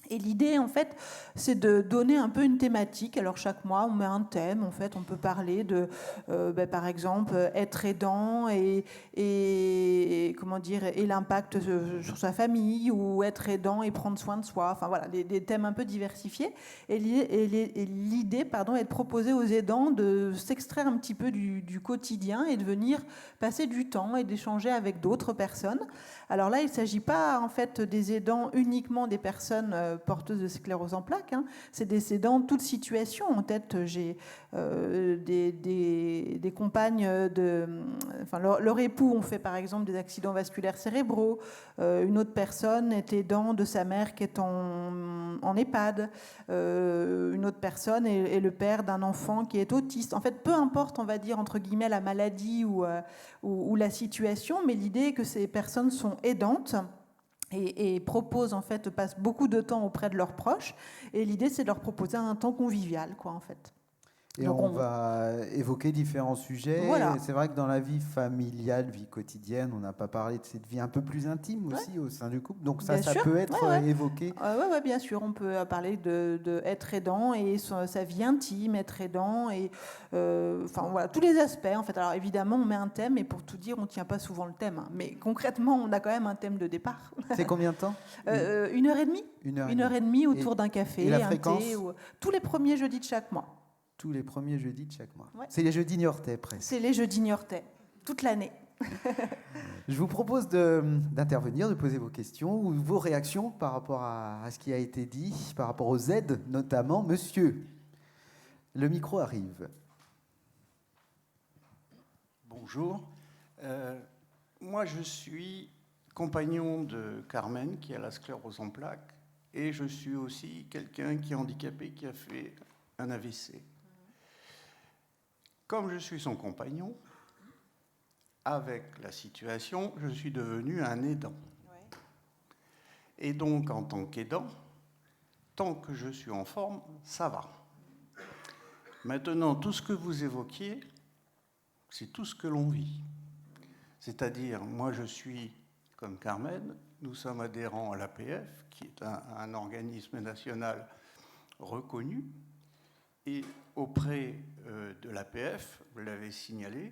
Et l'idée, en fait, c'est de donner un peu une thématique. Alors, chaque mois, on met un thème. En fait, on peut parler de, par exemple, être aidant et comment dire, et l'impact sur sa famille, ou être aidant et prendre soin de soi. Enfin, voilà, des thèmes un peu diversifiés. Et l'idée, est de proposer aux aidants de s'extraire un petit peu du quotidien et de venir passer du temps et d'échanger avec d'autres personnes. Alors là, il ne s'agit pas, en fait, des aidants uniquement des personnes porteuses de sclérose en plaques. C'est des aidants de toute situation. En tête, j'ai des compagnes leur époux ont fait par exemple des accidents vasculaires cérébraux. Une autre personne est aidant de sa mère qui est en EHPAD. Une autre personne est le père d'un enfant qui est autiste. En fait, peu importe, on va dire, entre guillemets, la maladie ou la situation, mais l'idée est que ces personnes sont aidantes et proposent, en fait, passent beaucoup de temps auprès de leurs proches. Et l'idée, c'est de leur proposer un temps convivial, quoi, en fait. Et donc on va évoquer différents sujets. Voilà. C'est vrai que dans la vie familiale, vie quotidienne, on n'a pas parlé de cette vie un peu plus intime aussi au sein du couple. Donc ça peut être évoqué. Oui, bien sûr. On peut parler de être aidant et sa vie intime, être aidant et voilà, tous les aspects. En fait, alors évidemment, on met un thème et pour tout dire, on ne tient pas souvent le thème. Mais concrètement, on a quand même un thème de départ. C'est combien de temps 1h30. 1h30 autour d'un café, et la un fréquence thé. Tous les premiers jeudis de chaque mois. Tous les premiers jeudis de chaque mois. Ouais. C'est les jeudis niortais, presque. C'est les jeudis niortais, toute l'année. Je vous propose d'intervenir, de poser vos questions ou vos réactions par rapport à ce qui a été dit, par rapport aux aides notamment. Monsieur, le micro arrive. Bonjour. Moi, je suis compagnon de Carmen, qui a la sclérose en plaques, et je suis aussi quelqu'un qui est handicapé, qui a fait un AVC. Comme je suis son compagnon, avec la situation, je suis devenu un aidant. Ouais. Et donc, en tant qu'aidant, tant que je suis en forme, ça va. Maintenant, tout ce que vous évoquiez, c'est tout ce que l'on vit. C'est-à-dire, moi, je suis, comme Carmen, nous sommes adhérents à l'APF, qui est un organisme national reconnu, et auprès de l'APF, vous l'avez signalé,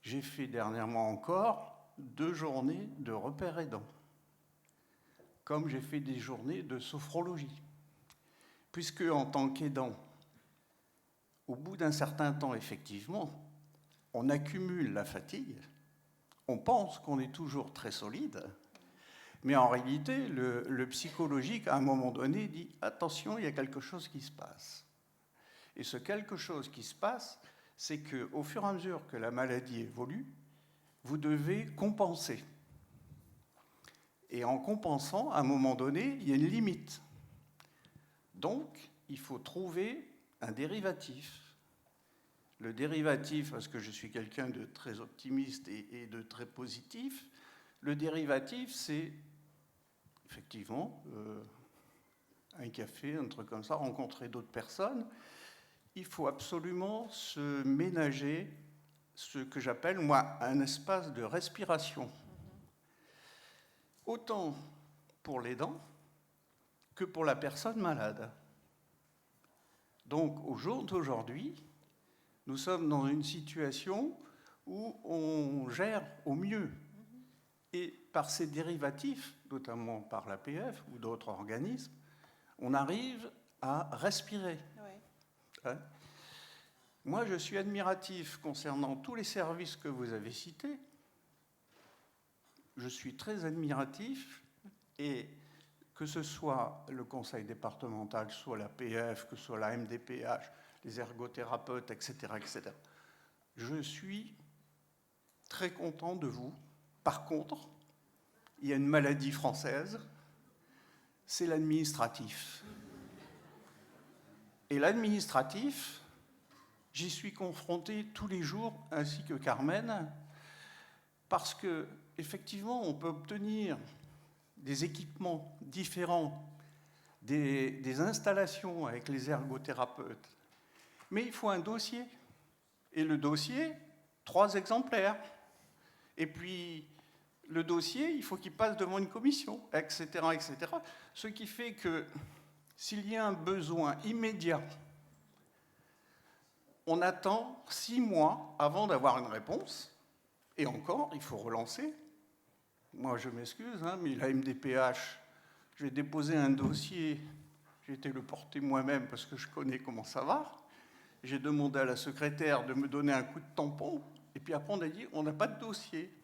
j'ai fait dernièrement encore 2 journées de repères aidants, comme j'ai fait des journées de sophrologie. Puisque en tant qu'aidant, au bout d'un certain temps, effectivement, on accumule la fatigue, on pense qu'on est toujours très solide, mais en réalité, le psychologique, à un moment donné, dit « Attention, il y a quelque chose qui se passe ». Et ce quelque chose qui se passe, c'est qu'au fur et à mesure que la maladie évolue, vous devez compenser. Et en compensant, à un moment donné, il y a une limite. Donc, il faut trouver un dérivatif. Le dérivatif, parce que je suis quelqu'un de très optimiste et de très positif, le dérivatif, c'est effectivement un café, un truc comme ça, rencontrer d'autres personnes. Il faut absolument se ménager ce que j'appelle, moi, un espace de respiration. Autant pour l'aidant que pour la personne malade. Donc, au jour d'aujourd'hui, nous sommes dans une situation où on gère au mieux. Et par ces dérivatifs, notamment par l'APF ou d'autres organismes, on arrive à respirer. Hein ? Moi, je suis admiratif concernant tous les services que vous avez cités. Je suis très admiratif, et que ce soit le conseil départemental, soit l'APF, que ce soit la MDPH, les ergothérapeutes, etc., etc. Je suis très content de vous. Par contre, il y a une maladie française, c'est l'administratif. Et l'administratif, J'y suis confronté tous les jours, ainsi que Carmen, parce que effectivement, on peut obtenir des équipements différents, des installations avec les ergothérapeutes, mais il faut un dossier. Et le dossier, 3 exemplaires. Et puis, le dossier, il faut qu'il passe devant une commission, etc., etc. Ce qui fait que s'il y a un besoin immédiat, on attend 6 mois avant d'avoir une réponse. Et encore, il faut relancer. Moi, je m'excuse, hein, mais la MDPH, j'ai déposé un dossier, j'ai été le porter moi-même parce que je connais comment ça va. J'ai demandé à la secrétaire de me donner un coup de tampon, et puis après on a dit on n'a pas de dossier.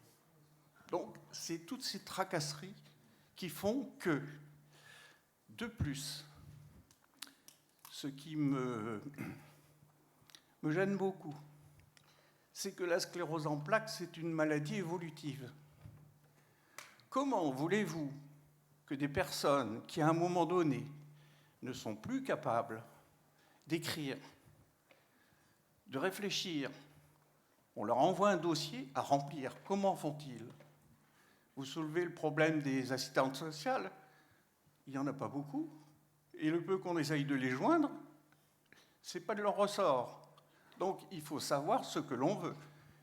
Donc c'est toutes ces tracasseries qui font que, de plus, ce qui me gêne beaucoup, c'est que la sclérose en plaques, c'est une maladie évolutive. Comment voulez-vous que des personnes qui, à un moment donné, ne sont plus capables d'écrire, de réfléchir, on leur envoie un dossier à remplir. Comment font-ils? Vous soulevez le problème des assistantes sociales, il n'y en a pas beaucoup, et le peu qu'on essaye de les joindre, ce n'est pas de leur ressort. Donc il faut savoir ce que l'on veut.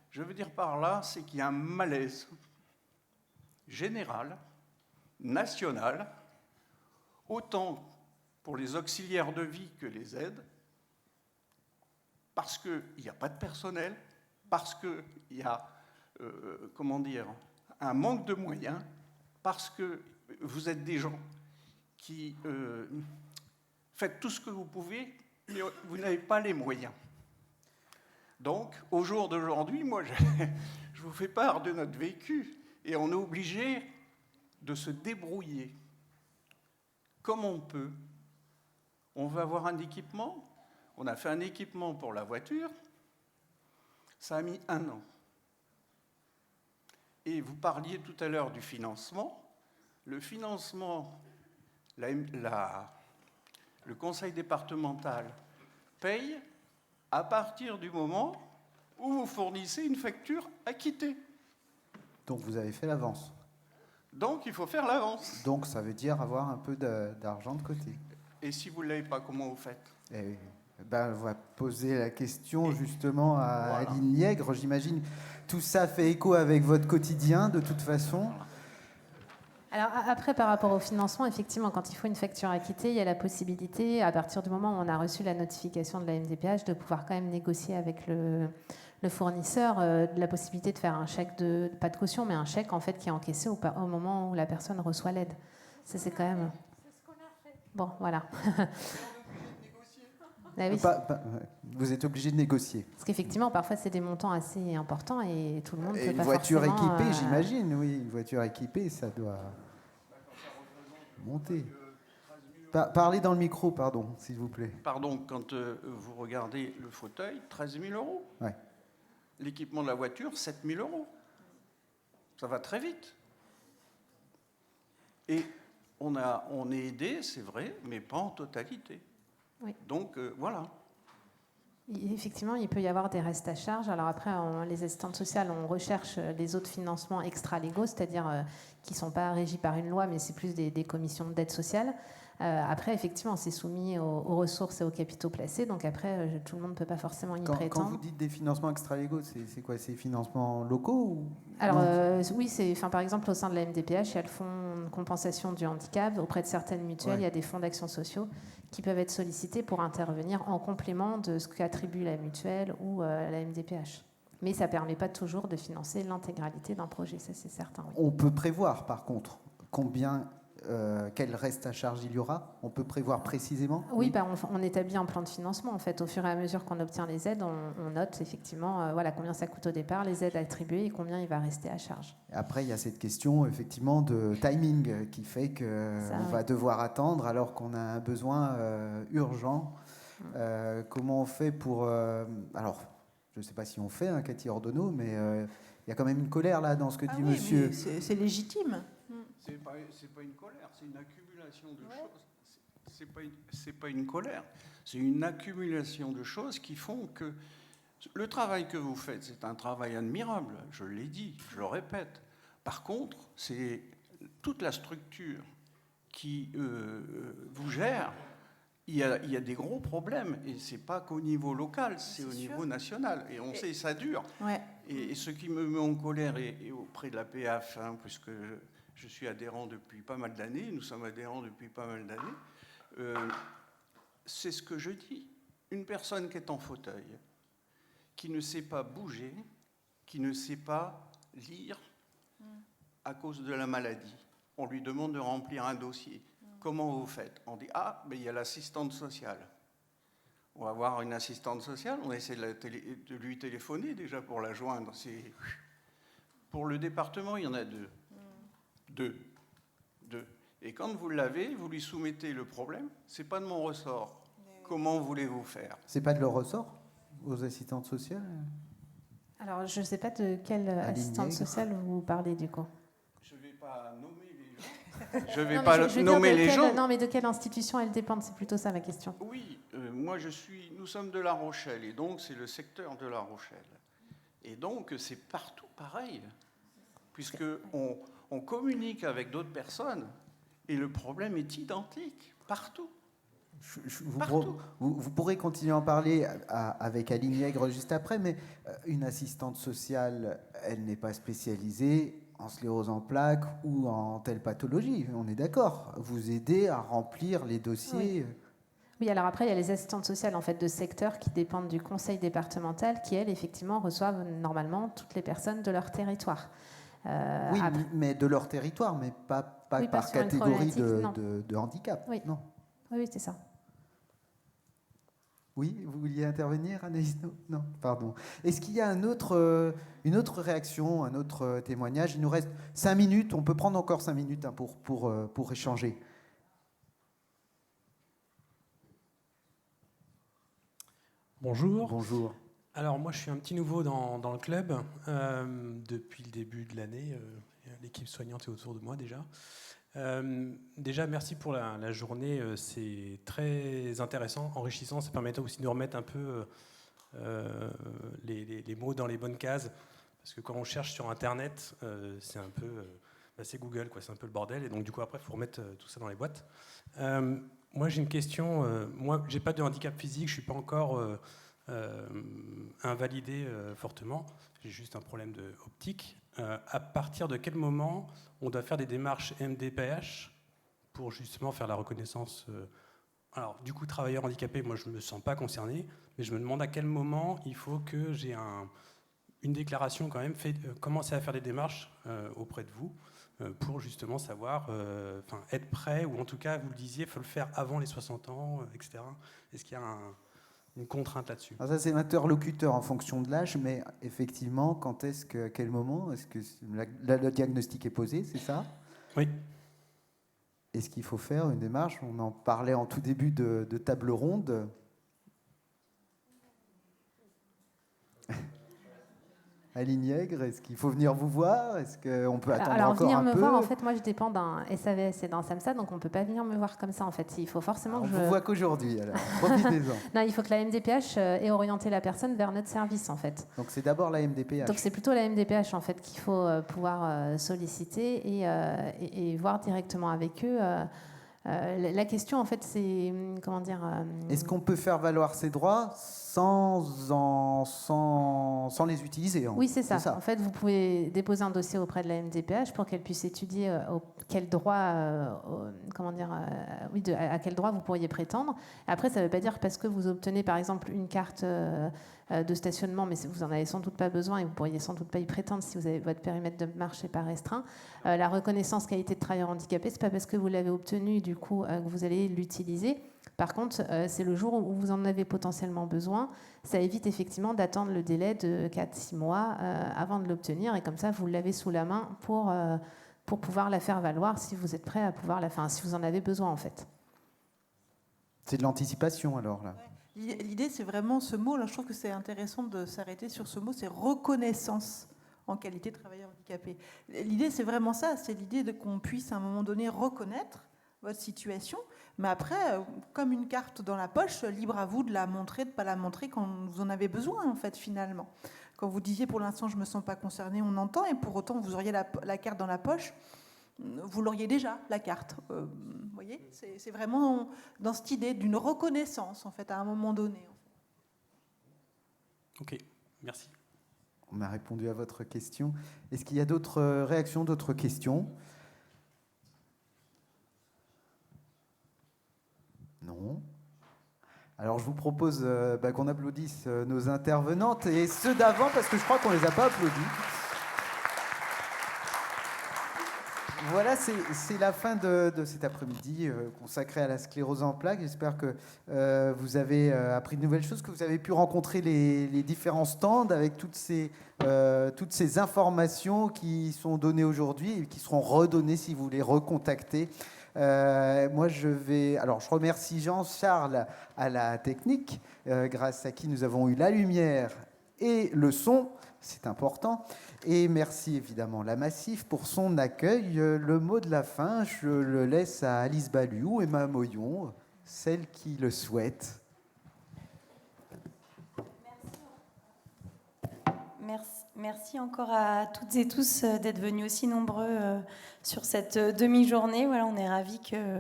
Je veux dire par là, c'est qu'il y a un malaise général, national, autant pour les auxiliaires de vie que les aides, parce qu'il n'y a pas de personnel, parce qu'il y a un manque de moyens, parce que vous êtes des gens qui faites tout ce que vous pouvez, mais vous n'avez pas les moyens. Donc, au jour d'aujourd'hui, moi, je vous fais part de notre vécu, et on est obligé de se débrouiller comme on peut. On veut avoir un équipement. On a fait un équipement pour la voiture. Ça a mis 1 an. Et vous parliez tout à l'heure du financement. Le financement, le conseil départemental paye à partir du moment où vous fournissez une facture acquittée. Donc vous avez fait l'avance. Donc il faut faire l'avance. Donc ça veut dire avoir un peu d'argent de côté. Et si vous ne l'avez pas, comment vous faites? On va poser la question justement à Voilà. Aline Liègre. J'imagine tout ça fait écho avec votre quotidien de toute façon. Alors après, par rapport au financement, effectivement, quand il faut une facture acquittée, il y a la possibilité, à partir du moment où on a reçu la notification de la MDPH, de pouvoir quand même négocier avec le fournisseur de la possibilité de faire un chèque pas de caution, mais un chèque en fait qui est encaissé au moment où la personne reçoit l'aide. Ça, c'est quand même... C'est ce qu'on a fait. Bon, voilà. Ah oui. Vous êtes obligé de négocier. Parce qu'effectivement, parfois, c'est des montants assez importants et tout le monde ne peut Et une pas voiture forcément, équipée, j'imagine, oui. Une voiture équipée, ça doit monter. Parlez dans le micro, pardon, s'il vous plaît. Pardon, quand vous regardez le fauteuil, 13 000 €. Ouais. L'équipement de la voiture, 7 000 €. Ça va très vite. Et on est aidé, c'est vrai, mais pas en totalité. Oui. Donc, voilà. Effectivement, il peut y avoir des restes à charge. Alors après, les assistantes sociales, on recherche les autres financements extra-légaux, c'est-à-dire qui ne sont pas régis par une loi, mais c'est plus des commissions d'aide sociale. Après, effectivement, c'est soumis aux ressources et aux capitaux placés. Donc après, tout le monde ne peut pas forcément y prétendre. Quand vous dites des financements extra-légaux, c'est quoi? C'est financements locaux ou... Alors oui, par exemple, au sein de la MDPH, il y a le fonds de compensation du handicap. Auprès de certaines mutuelles, Ouais. il y a des fonds d'action sociaux qui peuvent être sollicités pour intervenir en complément de ce qu'attribue la mutuelle ou la MDPH. Mais ça ne permet pas toujours de financer l'intégralité d'un projet, ça c'est certain. Oui. On peut prévoir, par contre, quel reste à charge il y aura? On peut prévoir précisément? Oui, on établit un plan de financement. En fait, au fur et à mesure qu'on obtient les aides, on note effectivement combien ça coûte au départ, les aides attribuées et combien il va rester à charge. Après, il y a cette question effectivement de timing qui fait qu'on va devoir attendre alors qu'on a un besoin urgent. Comment on fait pour... alors, je ne sais pas si on fait, Cathy Ordonneau, mais il y a quand même une colère là dans ce que dit monsieur. C'est légitime. C'est pas une colère, c'est une accumulation de choses. c'est pas une colère, c'est une accumulation de choses qui font que le travail que vous faites, c'est un travail admirable, je l'ai dit, je le répète. Par contre, c'est toute la structure qui vous gère. Il y a des gros problèmes, et ce n'est pas qu'au niveau local, c'est au niveau national. Et on sait, ça dure. Ouais. Et ce qui me met en colère, et auprès de la PAF, hein, puisque je suis adhérent depuis pas mal d'années, nous sommes adhérents depuis pas mal d'années, c'est ce que je dis. Une personne qui est en fauteuil, qui ne sait pas bouger, qui ne sait pas lire à cause de la maladie, on lui demande de remplir un dossier. Comment vous faites? On dit, mais il y a l'assistante sociale. On va voir une assistante sociale, on essaie de lui téléphoner déjà pour la joindre. Pour le département, il y en a deux. Et quand vous l'avez, vous lui soumettez le problème, c'est pas de mon ressort. Comment voulez-vous faire? C'est pas de leur ressort, aux assistantes sociales? Alors, je ne sais pas de quelle assistante sociale vous parlez du coup. Je ne vais pas nommer les gens. Je vais pas nommer les gens. Non, mais de quelle institution elles dépendent? C'est plutôt ça ma question. Oui, nous sommes de La Rochelle, et donc c'est le secteur de La Rochelle. Et donc c'est partout pareil, puisqu'on communique avec d'autres personnes, et le problème est identique, partout. Vous pourrez continuer à en parler avec Aline Yègre juste après, mais une assistante sociale, elle n'est pas spécialisée en sclérose en plaques ou en telle pathologie, on est d'accord. Vous aidez à remplir les dossiers. Oui, alors après, il y a les assistantes sociales en fait, de secteur qui dépendent du conseil départemental, qui, elles, effectivement, reçoivent normalement toutes les personnes de leur territoire. Oui, mais de leur territoire, mais pas par catégorie de handicap. Oui, non. Oui, c'est ça. Oui, vous vouliez intervenir, Anaïs? Non, pardon. Est-ce qu'il y a une autre réaction, un autre témoignage? Il nous reste 5 minutes, on peut prendre encore 5 minutes hein, pour échanger. Bonjour. Bonjour. Alors moi je suis un petit nouveau dans le club depuis le début de l'année. L'équipe soignante est autour de moi déjà. Déjà, merci pour la journée, c'est très intéressant, enrichissant, ça permet aussi de nous remettre un peu les mots dans les bonnes cases, parce que quand on cherche sur Internet, c'est un peu, c'est Google, quoi, c'est un peu le bordel, et donc du coup après, il faut remettre tout ça dans les boîtes. Moi, j'ai une question, moi, j'ai pas de handicap physique, je suis pas encore invalidé fortement, j'ai juste un problème optique. À partir de quel moment on doit faire des démarches MDPH pour justement faire la reconnaissance alors, du coup, travailleur handicapé, moi, je ne me sens pas concerné, mais je me demande à quel moment il faut que j'ai une déclaration quand même, commencer à faire des démarches auprès de vous pour justement savoir, être prêt, ou en tout cas, vous le disiez, il faut le faire avant les 60 ans, etc. Est-ce qu'il y a une contrainte là-dessus? Alors ça, c'est l'interlocuteur en fonction de l'âge, mais effectivement, à quel moment est-ce que le diagnostic est posé, c'est ça? Oui. Est-ce qu'il faut faire une démarche? On en parlait en tout début de table ronde. Aline Yègre, est-ce qu'il faut venir vous voir? Est-ce qu'on peut attendre encore un peu? Alors, venir me voir, en fait, moi, je dépends d'un SAVS et d'un SAMSA, donc on ne peut pas venir me voir comme ça, en fait. Il faut forcément que je... On vous voit qu'aujourd'hui, alors. Profitez-en. Non, il faut que la MDPH ait orienté la personne vers notre service, en fait. Donc, c'est d'abord la MDPH. Donc, c'est plutôt la MDPH, en fait, qu'il faut pouvoir solliciter et voir directement avec eux. La question, en fait, c'est... Comment dire Est-ce qu'on peut faire valoir ses droits sans les utiliser? Oui, c'est ça. En fait, vous pouvez déposer un dossier auprès de la MDPH pour qu'elle puisse étudier à quel droit vous pourriez prétendre. Après, ça ne veut pas dire parce que vous obtenez, par exemple, une carte de stationnement, mais vous n'en avez sans doute pas besoin et vous ne pourriez sans doute pas y prétendre si votre périmètre de marche n'est pas restreint. La reconnaissance qualité de travailleur handicapé, ce n'est pas parce que vous l'avez obtenue du coup que vous allez l'utiliser. Par contre, c'est le jour où vous en avez potentiellement besoin. Ça évite effectivement d'attendre le délai de 4-6 mois avant de l'obtenir. Et comme ça, vous l'avez sous la main pour pouvoir la faire valoir si vous êtes prêt à pouvoir la faire, si vous en avez besoin en fait. C'est de l'anticipation alors là. L'idée, c'est vraiment ce mot. Là, je trouve que c'est intéressant de s'arrêter sur ce mot, c'est reconnaissance en qualité de travailleur handicapé. L'idée, c'est vraiment ça. C'est l'idée qu'on puisse à un moment donné reconnaître votre situation, Mais après, comme une carte dans la poche, libre à vous de la montrer, de ne pas la montrer quand vous en avez besoin, en fait, finalement. Quand vous disiez, pour l'instant, je ne me sens pas concernée, on entend, et pour autant, vous auriez la carte dans la poche, vous l'auriez déjà, la carte. Vous voyez, c'est vraiment dans cette idée d'une reconnaissance, en fait, à un moment donné. Ok, merci. On a répondu à votre question. Est-ce qu'il y a d'autres réactions, d'autres questions? Non. Alors je vous propose qu'on applaudisse nos intervenantes et ceux d'avant parce que je crois qu'on ne les a pas applaudis. Voilà, c'est la fin de cet après-midi consacré à la sclérose en plaques. J'espère que vous avez appris de nouvelles choses, que vous avez pu rencontrer les différents stands avec toutes ces informations qui sont données aujourd'hui et qui seront redonnées si vous les recontactez. Moi, je remercie Jean-Charles à la technique, grâce à qui nous avons eu la lumière et le son, c'est important. Et merci évidemment la Massif pour son accueil. Le mot de la fin, je le laisse à Alice Balu ou Emma Moyon, celle qui le souhaite. Merci encore à toutes et tous d'être venus aussi nombreux sur cette demi-journée. Voilà, on est ravis que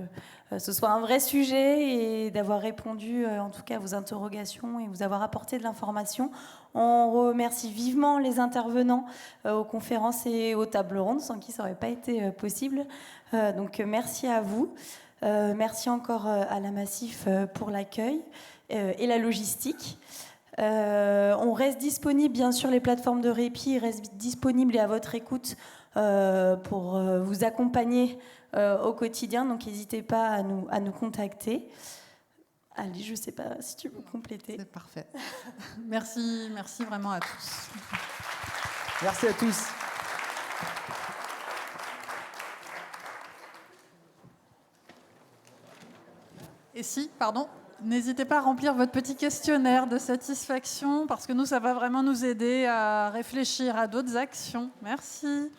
ce soit un vrai sujet et d'avoir répondu en tout cas à vos interrogations et vous avoir apporté de l'information. On remercie vivement les intervenants aux conférences et aux tables rondes, sans qui ça n'aurait pas été possible. Donc merci à vous. Merci encore à la Massif pour l'accueil et la logistique. On reste disponible, bien sûr, les plateformes de répit restent disponibles et à votre écoute pour vous accompagner au quotidien. Donc, n'hésitez pas à nous contacter. Ali, je ne sais pas si tu veux compléter. C'est parfait. Merci vraiment à tous. Merci à tous. Et si, pardon, n'hésitez pas à remplir votre petit questionnaire de satisfaction parce que nous, ça va vraiment nous aider à réfléchir à d'autres actions. Merci.